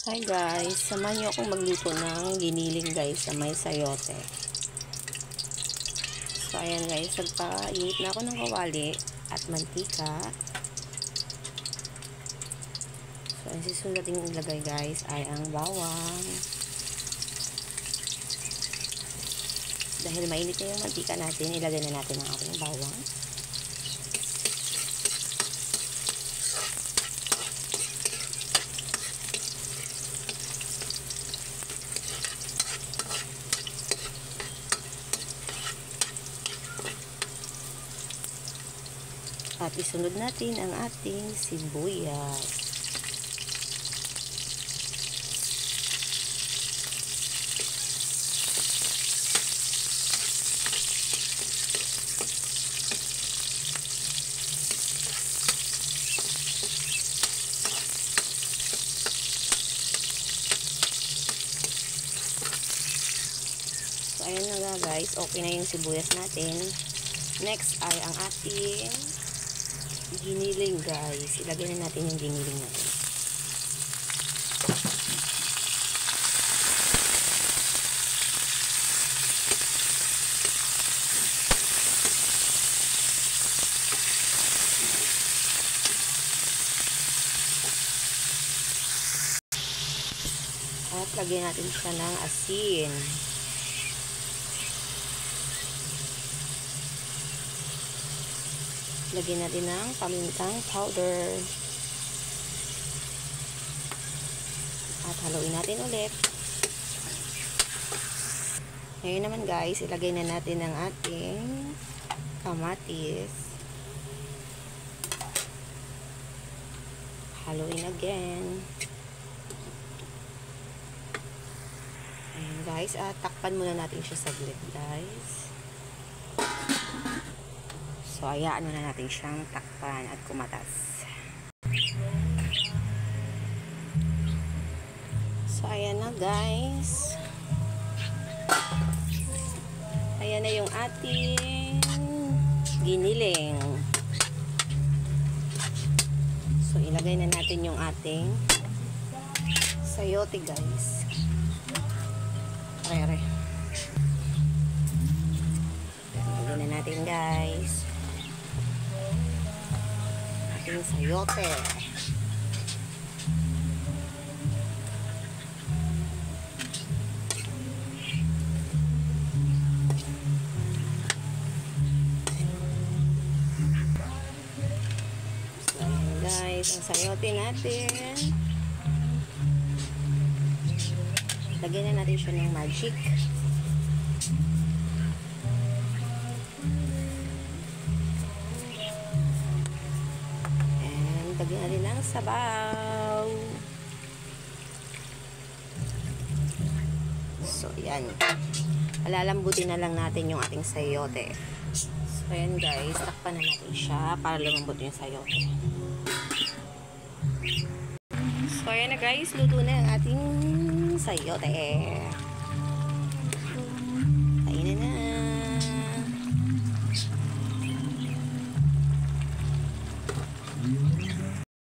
Hi guys, samahan niyo akong magluto ng giniling guys na may sayote. So ayan guys, nagpa-init na ako ng kawali at mantika. So ang susunod natin ilagay guys ay ang bawang. Dahil mainit na yung mantika natin, ilagay na natin ang ating bawang. At isunod natin ang ating sibuyas. So ayan na nga guys, okay na yung sibuyas natin. Next ay ang ating giniling guys. Ilagay na natin yung giniling natin. At lagyan natin siya ng asin. Lagyan natin ng pamintang powder. At haluin natin ulit. Ngayon naman guys, ilagay na natin ang ating kamatis. Haluin again. Ayan guys, at takpan muna natin siya saglit guys. So, hayaan muna natin siyang takpan at kumatas. So, ayan na guys. Ayan na yung ating giniling. So, ilagay na natin yung ating sayote guys. Are. Ilagay na natin guys. Ating sayote. So, ayan guys, ang sayote natin. Lagyan na natin siya ng magic. Lagyan natin ng sabaw. So, yan. Alalambutin na lang natin yung ating sayote. So, yan guys. Takpan na natin siya para lumambot yung sayote. So, yan na guys. Luto na ang ating sayote.